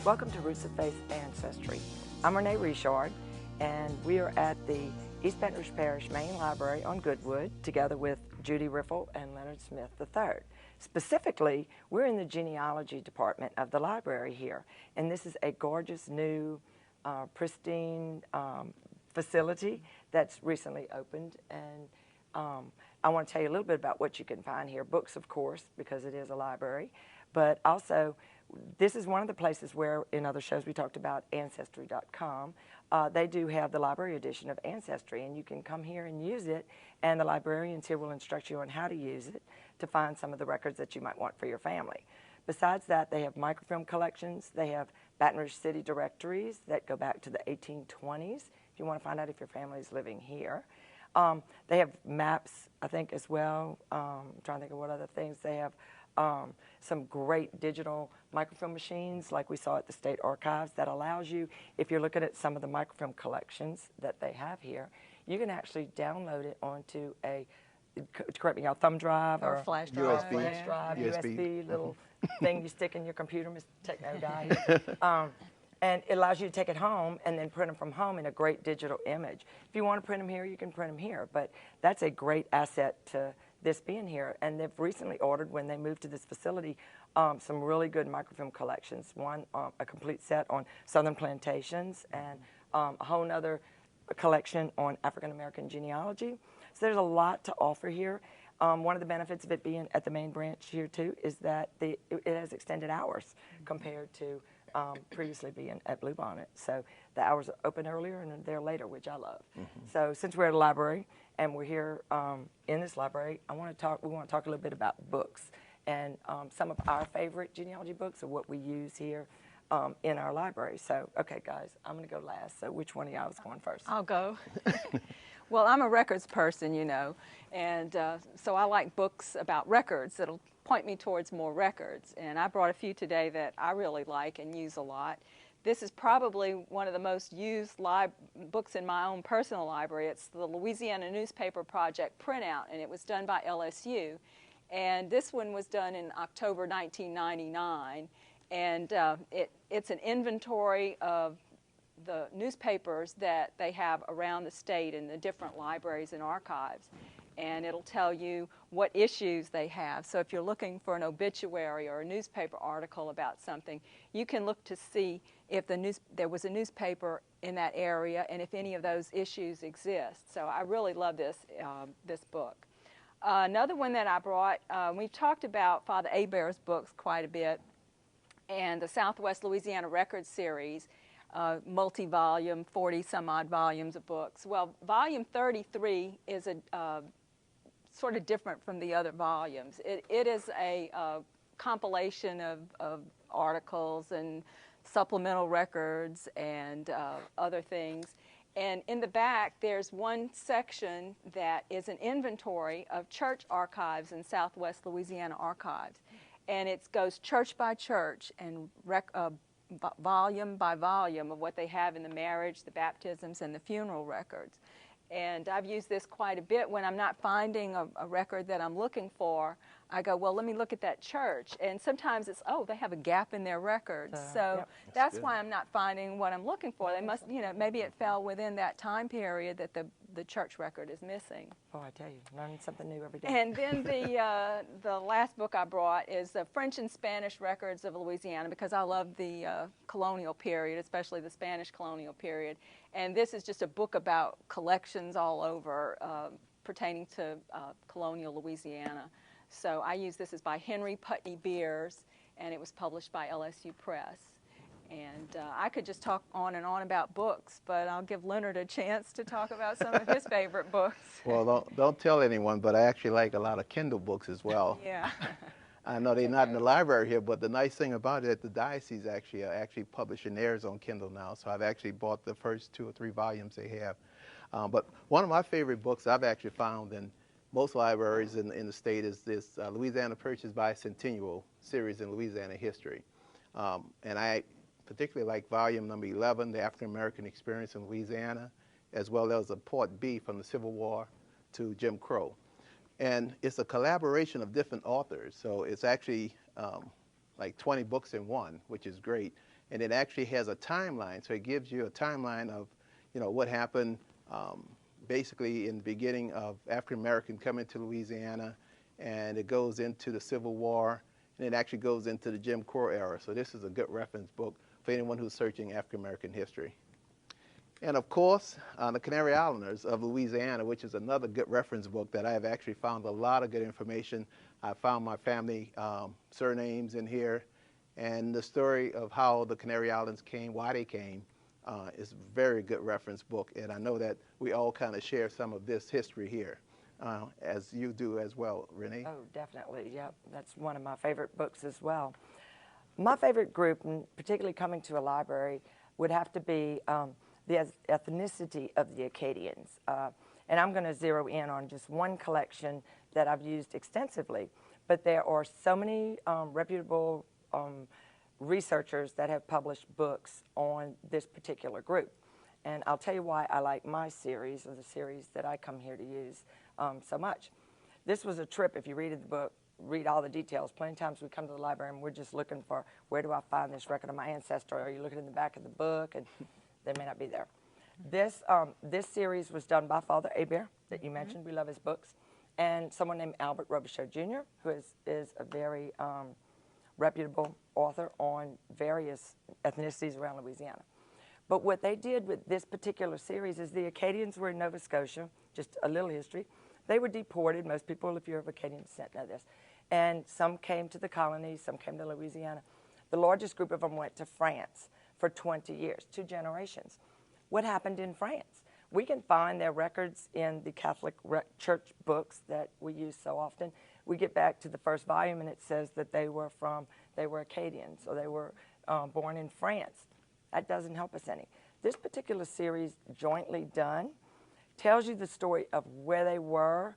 Welcome to Roots of Faith Ancestry. I'm Renee Richard, and we are at the East Baton Rouge Parish Main Library on Goodwood, together with Judy Riffle and Leonard Smith III. Specifically, we're in the genealogy department of the library here, and this is a gorgeous new, pristine facility that's recently opened. And I want to tell you a little bit about what you can find here. Books, of course, because it is a library, but also this is one of the places where in other shows we talked about Ancestry.com. They do have the library edition of Ancestry, and you can come here and use it, and the librarians here will instruct you on how to use it to find some of the records that you might want for your family. Besides that, they have microfilm collections. They have Baton Rouge City directories that go back to the 1820s if you want to find out if your family is living here. They have maps, I think, as well. I'm trying to think of what other things. They have some great digital microfilm machines like we saw at the State Archives that allows you, if you're looking at some of the microfilm collections that they have here, you can actually download it onto a, correct me, a thumb drive or flash drive, USB little thing you stick in your computer, Mr. Techno guy here. And it allows you to take it home and then print them from home in a great digital image. If you want to print them here, you can print them here, but that's a great asset to this being here. And they've recently ordered, when they moved to this facility, some really good microfilm collections. One, a complete set on Southern plantations, and a whole nother collection on African American genealogy. So there's a lot to offer here. One of the benefits of it being at the main branch here too is that it has extended hours compared to previously being at Bluebonnet. So the hours are open earlier and they're later, which I love. So since we're at a library and we're here in this library, we want to talk a little bit about books and some of our favorite genealogy books are what we use here in our library. So, okay, guys, I'm going to go last. So which one of y'all is going first? I'll go. Well, I'm a records person, you know, and so I like books about records that'll point me towards more records. And I brought a few today that I really like and use a lot. This is probably one of the most used books in my own personal library. It's the Louisiana Newspaper Project printout, and it was done by LSU. And this one was done in October 1999, and it's an inventory of the newspapers that they have around the state in the different libraries and archives. And it'll tell you what issues they have. So if you're looking for an obituary or a newspaper article about something, you can look to see if there was a newspaper in that area and if any of those issues exist. So I really love this book. Another one that I brought, we've talked about Father Hebert's books quite a bit, and the Southwest Louisiana Records series, multi-volume, 40-some-odd volumes of books. Well, volume 33 is sort of different from the other volumes. It is a compilation of articles and supplemental records and other things. And in the back, there's one section that is an inventory of church archives in Southwest Louisiana archives. And it goes church by church and volume by volume of what they have in the marriage, the baptisms, and the funeral records. And I've used this quite a bit when I'm not finding a record that I'm looking for. I go, well, let me look at that church. And sometimes it's, oh, they have a gap in their records. So yep. that's why I'm not finding what I'm looking for. They must, you know, maybe it fell within that time period that the church record is missing. Oh, I tell you, learning something new every day. And then the last book I brought is the French and Spanish records of Louisiana, because I love the colonial period, especially the Spanish colonial period. And this is just a book about collections all over pertaining to colonial Louisiana. So I use this. Is by Henry Putney Beers, and it was published by LSU Press. And I could just talk on and on about books, but I'll give Leonard a chance to talk about some of his favorite books. Well, don't tell anyone, but I actually like a lot of Kindle books as well. Yeah. I know they're not in the library here, but the nice thing about it, the diocese actually are publishing theirs on Kindle now. So I've actually bought the first 2 or 3 volumes they have. But one of my favorite books I've actually found in most libraries in the state is this Louisiana Purchased Bicentennial series in Louisiana history. And I particularly like volume number 11, The African American Experience in Louisiana, as well as a part B from the Civil War to Jim Crow. And it's a collaboration of different authors, so it's actually like 20 books in one, which is great. and it actually has a timeline. So it gives you a timeline of, what happened basically in the beginning of African American coming to Louisiana, and it goes into the Civil War, and it actually goes into the Jim Crow era. So this is a good reference book for anyone who's searching African American history. And of course, the Canary Islanders of Louisiana, which is another good reference book that I have actually found a lot of good information. I found my family surnames in here, and the story of how the Canary Islands came, why they came, is a very good reference book. And I know that we all kind of share some of this history here, as you do as well, Renee. Oh, definitely. Yep, that's one of my favorite books as well. My favorite group, and particularly coming to a library, would have to be the ethnicity of the Acadians. And I'm going to zero in on just one collection that I've used extensively, but there are so many reputable researchers that have published books on this particular group. And I'll tell you why I like my series, or the series that I come here to use, so much. This was a trip. If you read the book, read all the details. Plenty of times we come to the library and we're just looking for, where do I find this record of my ancestry? Are you looking in the back of the book? And they may not be there. This series was done by Father EBR, that you mentioned. We love his books. And someone named Albert Robichaud Jr., who is a very reputable author on various ethnicities around Louisiana. But what they did with this particular series is the Acadians were in Nova Scotia, just a little history. They were deported. Most people, if you're of Acadian descent, know this. And some came to the colonies, some came to Louisiana. The largest group of them went to France for 20 years, 2 generations. What happened in France? We can find their records in the Catholic Church books that we use so often. We get back to the first volume and it says that they were Acadians, or they were born in France. That doesn't help us any. This particular series, jointly done, tells you the story of where they were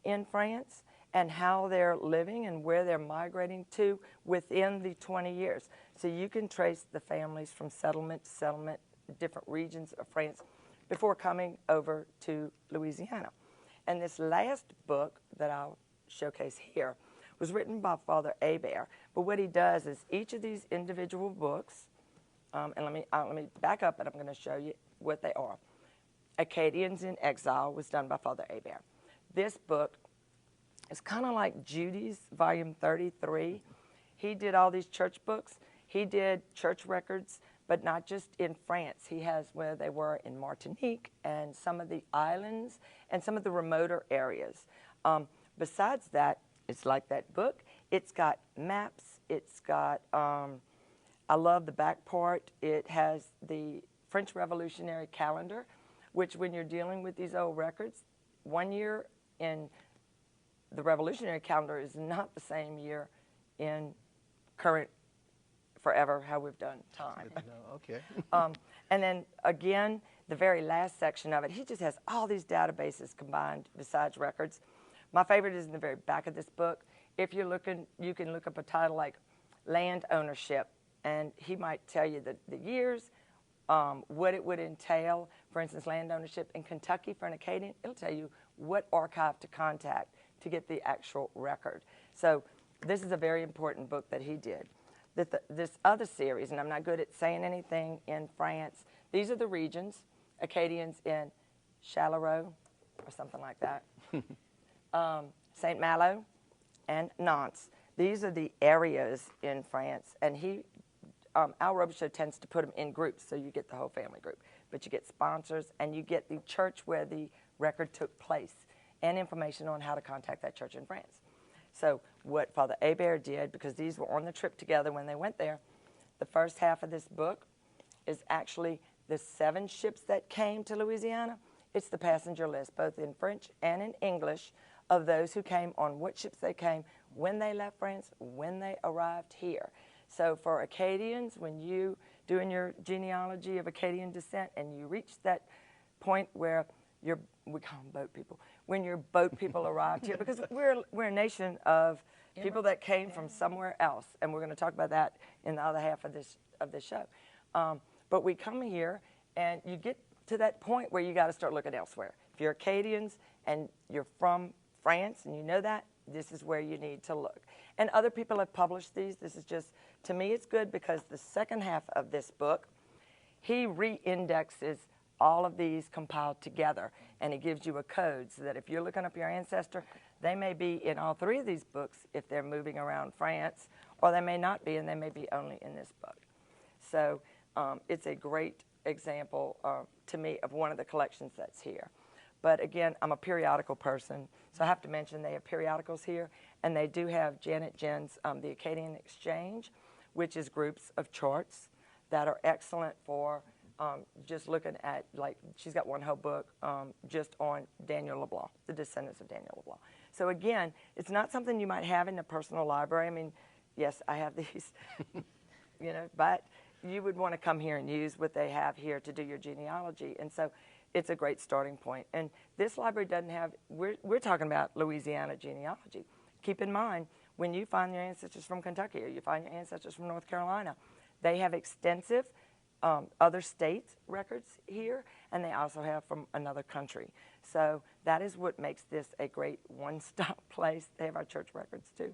in France and how they're living and where they're migrating to within the 20 years. So you can trace the families from settlement to settlement, different regions of France, before coming over to Louisiana. And this last book that I'll showcase here was written by Father EBR. But what he does is each of these individual books, and let me back up and I'm going to show you what they are. Acadians in Exile was done by Father EBR. This book is kind of like Judy's, volume 33. He did all these church books. He did church records, but not just in France. He has where they were in Martinique and some of the islands and some of the remoter areas. Besides that, it's like that book. It's got maps. It's got, I love the back part. It has the French Revolutionary calendar, which when you're dealing with these old records, 1 year in the Revolutionary calendar is not the same year in current forever, how we've done time. Okay. And then again, the very last section of it, he just has all these databases combined besides records. My favorite is in the very back of this book. If you're looking, you can look up a title like land ownership, and he might tell you the years, what it would entail. For instance, land ownership in Kentucky for an Acadian, it'll tell you what archive to contact to get the actual record. So this is a very important book that he did. This other series, and I'm not good at saying anything in France, these are the regions, Acadians in Chalaronne, or something like that, Saint Malo, and Nantes. These are the areas in France, and Al Robichaud tends to put them in groups, so you get the whole family group. But you get sponsors, and you get the church where the record took place, and information on how to contact that church in France. So what Father EBR did, because these were on the trip together when they went there, the first half of this book is actually the 7 ships that came to Louisiana. It's the passenger list, both in French and in English, of those who came, on what ships they came, when they left France, when they arrived here. So for Acadians, when you doing your genealogy of Acadian descent and you reach that point where we call them boat people, when your boat people arrived here, because we're a nation of people that came from somewhere else, and we're going to talk about that in the other half of this show. But we come here, and you get to that point where you got to start looking elsewhere. If you're Acadians and you're from France and you know that, this is where you need to look. And other people have published these. This is just, to me, it's good because the second half of this book, he re-indexes all of these compiled together, and he gives you a code so that if you're looking up your ancestor, they may be in all three of these books if they're moving around France, or they may not be, and they may be only in this book. So it's a great example to me of one of the collections that's here. But again, I'm a periodical person, so I have to mention they have periodicals here, and they do have Janet Jen's The Acadian Exchange, which is groups of charts that are excellent for just looking at, like, she's got one whole book just on Daniel LeBlanc, the descendants of Daniel LeBlanc. So again, it's not something you might have in a personal library. I mean, yes, I have these, you know, but you would want to come here and use what they have here to do your genealogy. And so it's a great starting point. And this library doesn't have, we're talking about Louisiana genealogy. Keep in mind, when you find your ancestors from Kentucky or you find your ancestors from North Carolina, they have extensive other states' records here, and they also have from another country. So that is what makes this a great one-stop place. They have our church records too.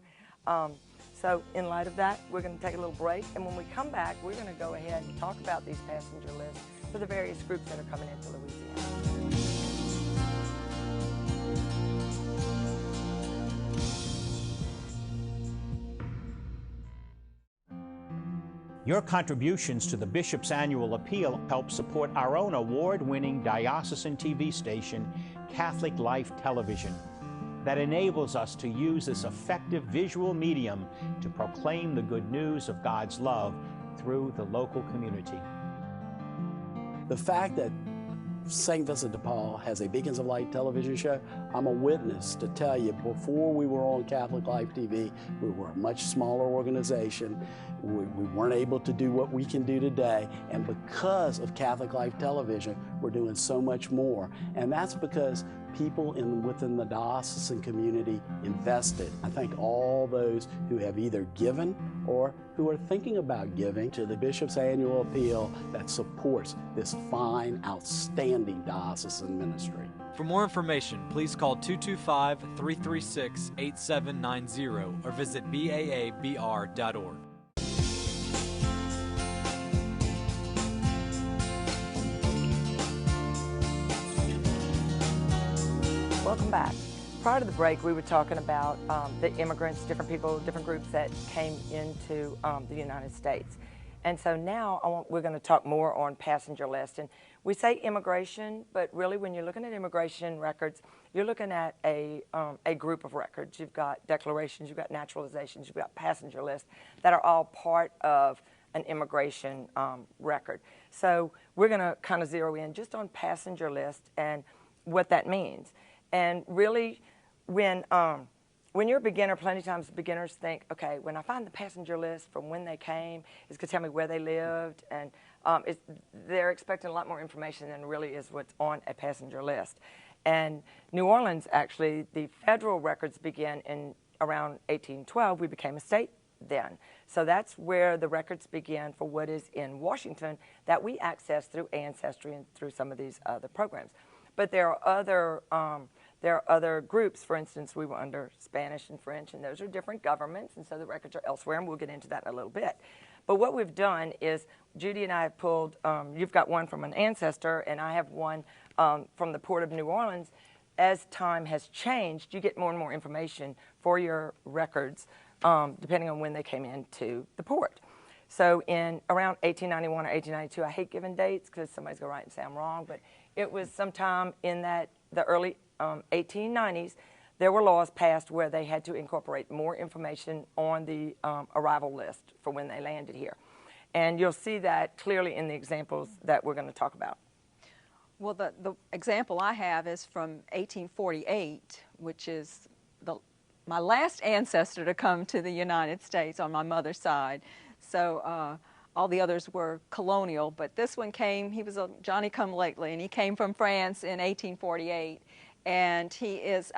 So in light of that, we're going to take a little break, and when we come back, we're going to go ahead and talk about these passenger lists for the various groups that are coming into Louisiana. Your contributions to the Bishop's Annual Appeal help support our own award-winning diocesan TV station, Catholic Life Television, that enables us to use this effective visual medium to proclaim the good news of God's love through the local community. The fact that St. Vincent de Paul has a Beacons of Light television show, I'm a witness to tell you, before we were on Catholic Life TV, we were a much smaller organization. We weren't able to do what we can do today, and because of Catholic Life Television, we're doing so much more. And that's because people within the diocesan community invested. I thank all those who have either given or who are thinking about giving to the Bishop's Annual Appeal that supports this fine, outstanding diocesan ministry. For more information, please call 225-336-8790 or visit baabr.org. Welcome back. Prior to the break, we were talking about the immigrants, different people, different groups that came into the United States. And so now we're going to talk more on passenger list. And we say immigration, but really when you're looking at immigration records, you're looking at a group of records. You've got declarations, you've got naturalizations, you've got passenger lists that are all part of an immigration record. So we're going to kind of zero in just on passenger list and what that means. And really, when you're a beginner, plenty of times beginners think, okay, when I find the passenger list from when they came, it's going to tell me where they lived, and they're expecting a lot more information than really is what's on a passenger list. And New Orleans, actually, the federal records began in around 1812. We became a state then. So that's where the records began for what is in Washington that we access through Ancestry and through some of these other programs. But there are other groups. For instance, we were under Spanish and French, and those are different governments, and so the records are elsewhere, and we'll get into that in a little bit. But what we've done is Judy and I have pulled, you've got one from an ancestor, and I have one from the Port of New Orleans. As time has changed, you get more and more information for your records, depending on when they came into the port. So in around 1891 or 1892, I hate giving dates because somebody's going to write and say I'm wrong, but it was sometime in the early 1890s, there were laws passed where they had to incorporate more information on the arrival list for when they landed here. And you'll see that clearly in the examples that we're going to talk about. Well, the example I have is from 1848, which is my last ancestor to come to the United States on my mother's side. So all the others were colonial, but this one came, he was a Johnny-come-lately, and he came from France in 1848. And he is,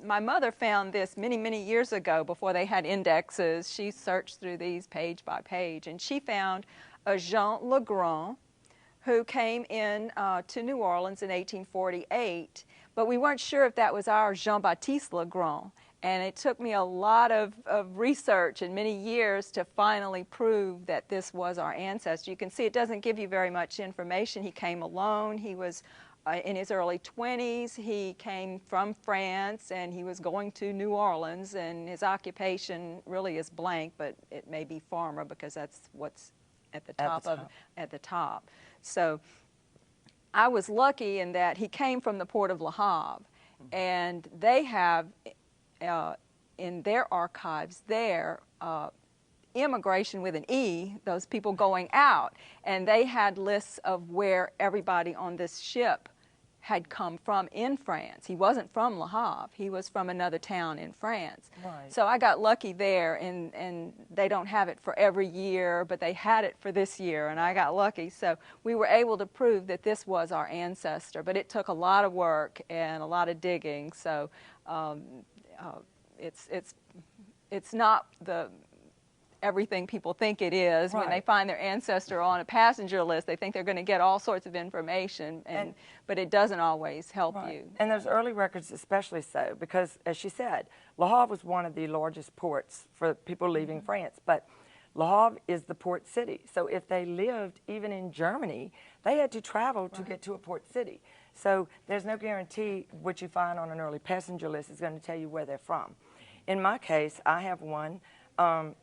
my mother found this many, many years ago before they had indexes. She searched through these page by page, and she found a Jean Legrand who came in to New Orleans in 1848, but we weren't sure if that was our Jean-Baptiste Legrand. And it took me a lot of research and many years to finally prove that this was our ancestor. You can see it doesn't give you very much information. He came alone. He was in his early 20s. He came from France, and he was going to New Orleans, and his occupation really is blank, but it may be farmer because that's what's at the top. So I was lucky in that he came from the port of Le Havre, and they have in their archives there immigration with an E, those people going out, and they had lists of where everybody on this ship had come from in France. He wasn't from Le Havre. He was from another town in France. Right. So I got lucky there, and they don't have it for every year, but they had it for this year, and I got lucky. So we were able to prove that this was our ancestor, but it took a lot of work and a lot of digging. So it's not everything people think it is. Right. When they find their ancestor on a passenger list, they think they're going to get all sorts of information, but it doesn't always help you. And those early records especially so, because as she said, Le Havre was one of the largest ports for people leaving France, but Le Havre is the port city. So if they lived even in Germany, they had to travel to get to a port city. So there's no guarantee what you find on an early passenger list is going to tell you where they're from. In my case, I have one.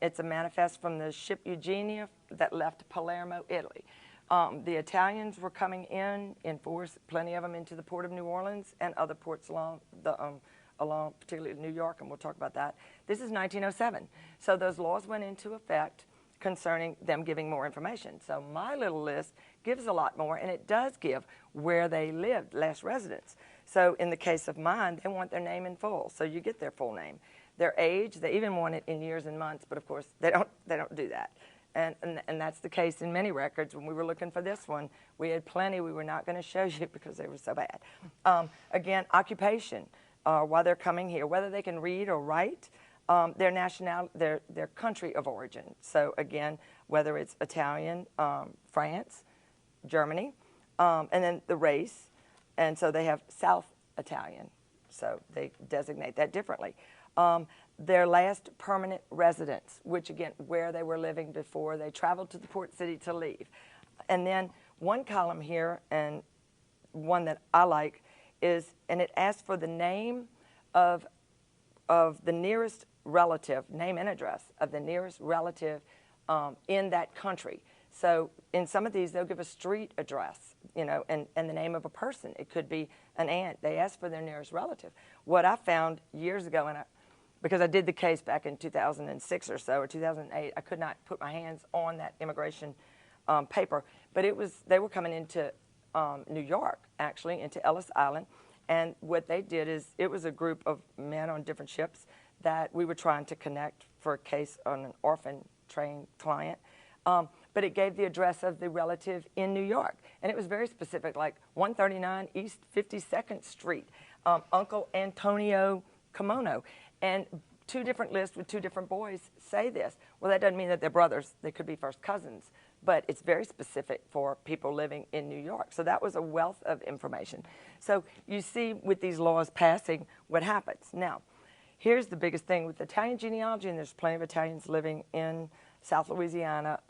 It's a manifest from the ship Eugenia that left Palermo, Italy. The Italians were coming in force, plenty of them into the port of New Orleans and other ports along particularly New York, and we'll talk about that. This is 1907. So those laws went into effect concerning them giving more information. So my little list gives a lot more, and it does give where they lived, last residence. So in the case of mine, they want their name in full, so you get their full name. Their age, they even want it in years and months, but of course they don't do that. And that's the case in many records. When we were looking for this one, we had plenty we were not going to show you because they were so bad. Again, occupation, while they're coming here, whether they can read or write, their nationality, their country of origin. So again, whether it's Italian, France, Germany, and then the race, and so they have South Italian, so they designate that differently. Their last permanent residence, which again, where they were living before they traveled to the port city to leave. And then one column here, and one that I like, is, and it asks for the name of the nearest relative, name and address of the nearest relative in that country. So in some of these, they'll give a street address, you know, and the name of a person. It could be an aunt. They ask for their nearest relative. What I found years ago, and because I did the case back in 2006 or so, or 2008, I could not put my hands on that immigration paper, but they were coming into New York, actually, into Ellis Island, and what they did is, it was a group of men on different ships that we were trying to connect for a case on an orphan train client, but it gave the address of the relative in New York, and it was very specific, like 139 East 52nd Street, Uncle Antonio Kimono. And two different lists with two different boys say this. Well, that doesn't mean that they're brothers. They could be first cousins. But it's very specific for people living in New York. So that was a wealth of information. So you see with these laws passing what happens. Now, here's the biggest thing with Italian genealogy, and there's plenty of Italians living in South Louisiana.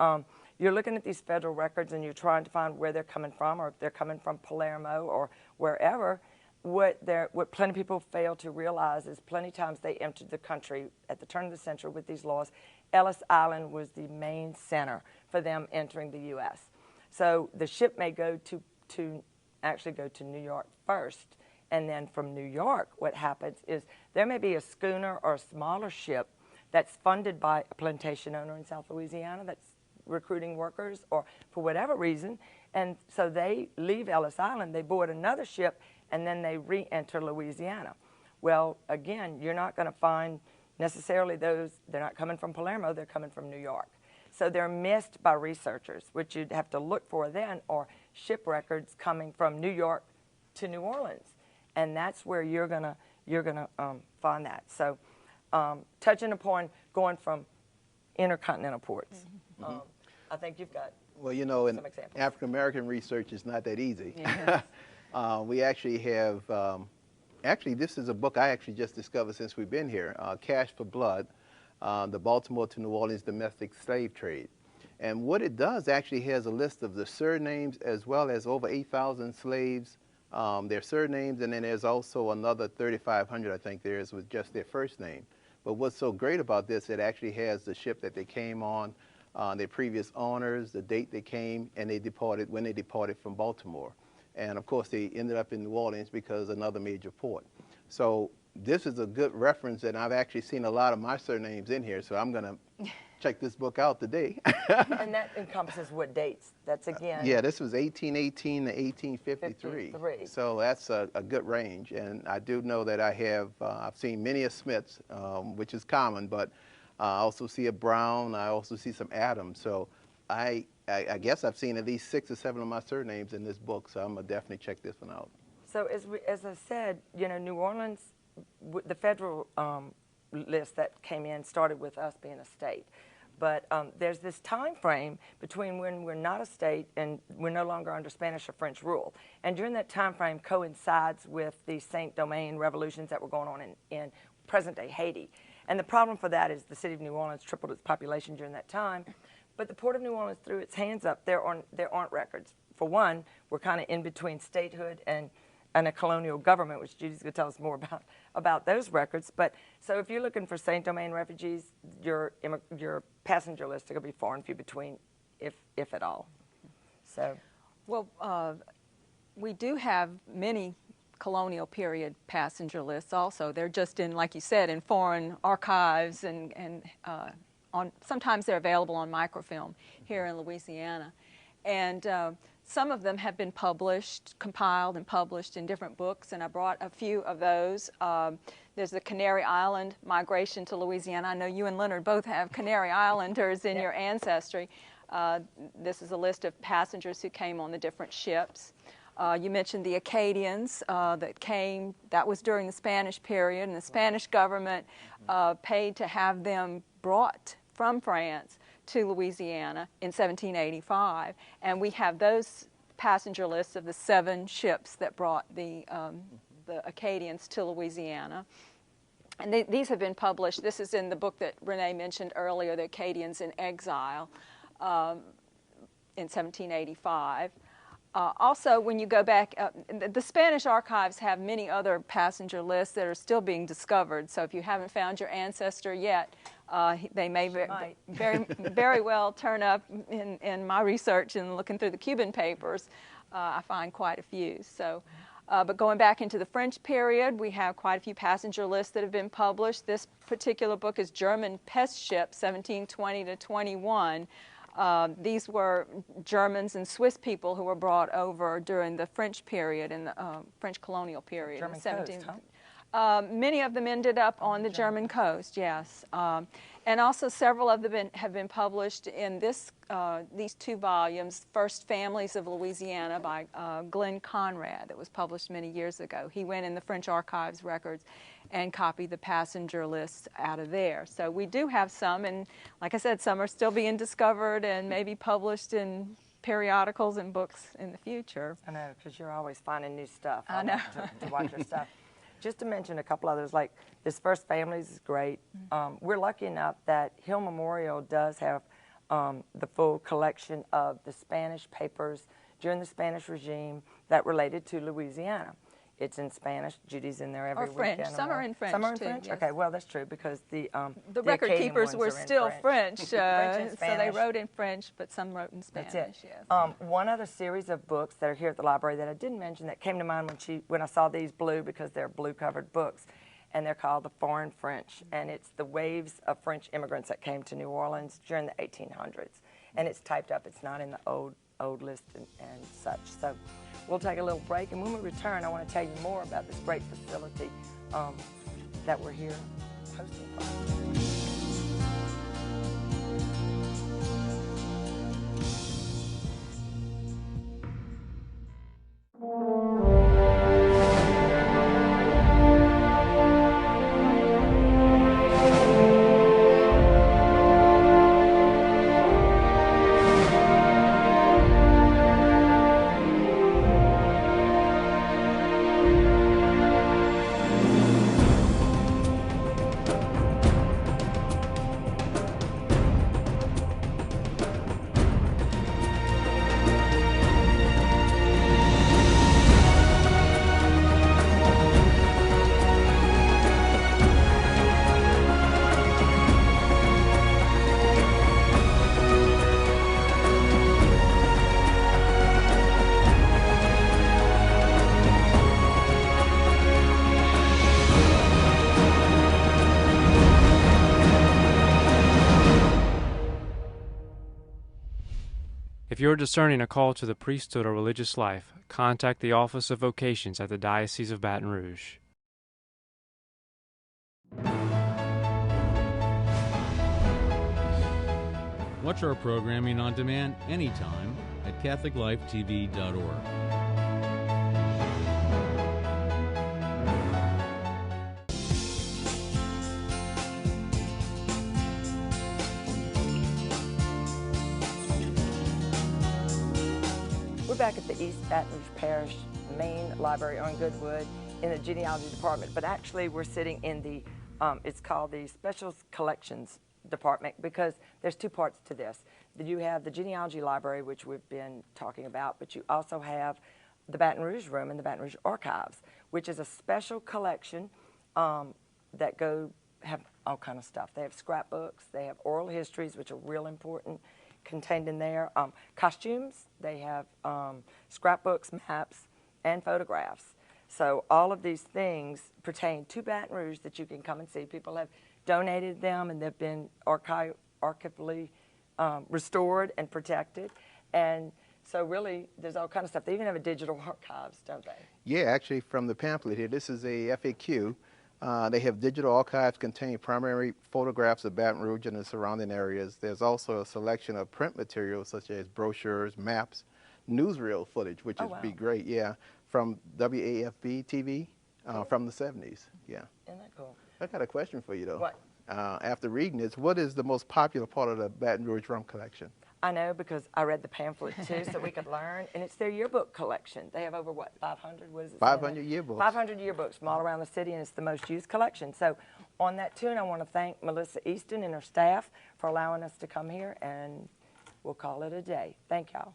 You're looking at these federal records and you're trying to find where they're coming from, or if they're coming from Palermo or wherever. What plenty of people fail to realize is plenty of times they entered the country at the turn of the century with these laws. Ellis Island was the main center for them entering the U.S. So the ship may go actually go to New York first, and then from New York, what happens is there may be a schooner or a smaller ship that's funded by a plantation owner in South Louisiana that's recruiting workers or for whatever reason, and so they leave Ellis Island, they board another ship, and then they re-enter Louisiana. Well, again, you're not going to find necessarily those, they're not coming from Palermo, they're coming from New York. So they're missed by researchers, which you'd have to look for then, or ship records coming from New York to New Orleans. And that's where you're gonna find that. So touching upon going from intercontinental ports, I think you've got well, you know, in African American research is not that easy. Yes. We actually have Actually, this is a book I actually just discovered since we've been here, Cash for Blood, the Baltimore to New Orleans Domestic Slave Trade. And what it does actually has a list of the surnames as well as over 8,000 slaves, their surnames, and then there's also another 3,500, I think there is, with just their first name. But what's so great about this, it actually has the ship that they came on, their previous owners, the date they came, and they departed, when they departed from Baltimore. And of course, they ended up in New Orleans because another major port. So this is a good reference, and I've actually seen a lot of my surnames in here, so I'm going to check this book out today. And that encompasses what dates? That's again? Yeah, this was 1818 to 1853. 53. So that's a good range. And I do know that I have, I've seen many a Smiths, which is common, but I also see a Brown, I also see some Adams. So I guess I've seen at least 6 or 7 of my surnames in this book, so I'm going to definitely check this one out. So as I said, you know, New Orleans, the federal list that came in started with us being a state. But there's this time frame between when we're not a state and we're no longer under Spanish or French rule. And during that time frame coincides with the Saint-Domingue revolutions that were going on in present-day Haiti. And the problem for that is the city of New Orleans tripled its population during that time. But the Port of New Orleans threw its hands up. There aren't records. For one, we're kind of in between statehood and a colonial government, which Judy's going to tell us more about those records. But so if you're looking for Saint-Domingue refugees, your passenger list are going to be far and few between, if at all. So, well, we do have many colonial period passenger lists also. They're just in, like you said, in foreign archives, and sometimes they're available on microfilm here in Louisiana. And some of them have been published, compiled and published in different books, and I brought a few of those. There's the Canary Island migration to Louisiana. I know you and Leonard both have Canary Islanders in your ancestry. This is a list of passengers who came on the different ships. You mentioned the Acadians that came. That was during the Spanish period, and the Spanish government paid to have them brought from France to Louisiana in 1785, and we have those passenger lists of the 7 ships that brought the Acadians to Louisiana. And these have been published. This is in the book that Renee mentioned earlier, The Acadians in Exile, in 1785. Also, when you go back, the Spanish archives have many other passenger lists that are still being discovered. So if you haven't found your ancestor yet, they may very well turn up in my research and looking through the Cuban papers. I find quite a few. So, but going back into the French period, we have quite a few passenger lists that have been published. This particular book is German Pest Ship, 1720 to 21. These were Germans and Swiss people who were brought over during the French period, in the French colonial period. German in the 17th. coast, huh? Many of them ended up on the German coast, yes. And also several of them have been published in these 2 volumes, First Families of Louisiana by Glenn Conrad, that was published many years ago. He went in the French archives records and copied the passenger lists out of there. So we do have some, and like I said, some are still being discovered and maybe published in periodicals and books in the future. I know, because you're always finding new stuff. I know. To watch your stuff. Just to mention a couple others, like this First Families is great. We're lucky enough that Hill Memorial does have the full collection of the Spanish papers during the Spanish regime that related to Louisiana. It's in Spanish. Judy's in there every Or French. weekend. Some are in French, Some are in too, French? yes. Okay, well, that's true, because the record Acadian keepers ones were are in still French, and so Spanish. they wrote in French, but some wrote in Spanish. That's it. Yes. One other series of books that are here at the library that I didn't mention that came to mind when I saw these blue, because they're blue-covered books, and they're called The Foreign French, and it's the waves of French immigrants that came to New Orleans during the 1800s. And it's typed up. It's not in the old list and such. So we'll take a little break, and when we return, I want to tell you more about this great facility that we're here hosting for. If you're discerning a call to the priesthood or religious life, contact the Office of Vocations at the Diocese of Baton Rouge. Watch our programming on demand anytime at CatholicLifeTV.org. We're back at the East Baton Rouge Parish Main Library on Goodwood in the genealogy department, but actually we're sitting in the, it's called the Special Collections Department, because there's two parts to this. You have the genealogy library, which we've been talking about, but you also have the Baton Rouge room and the Baton Rouge archives, which is a special collection that have all kind of stuff. They have scrapbooks, they have oral histories, which are real important, contained in there, costumes, they have scrapbooks, maps, and photographs. So all of these things pertain to Baton Rouge that you can come and see. People have donated them, and they've been archivally restored and protected. And so really, there's all kind of stuff. They even have a digital archives, don't they? Yeah, actually, from the pamphlet here, this is a FAQ. They have digital archives containing primary photographs of Baton Rouge and the surrounding areas. There's also a selection of print materials such as brochures, maps, newsreel footage, which would be great, yeah, from WAFB TV from the 70s, yeah. Isn't that cool? I got a question for you, though. What? After reading this, what is the most popular part of the Baton Rouge rum collection? I know, because I read the pamphlet too, so we could learn. And it's their yearbook collection. They have over, what, 500? What is it? 500 yearbooks. 500 yearbooks from all around the city, and it's the most used collection. So on that tune, I want to thank Melissa Easton and her staff for allowing us to come here, and we'll call it a day. Thank y'all.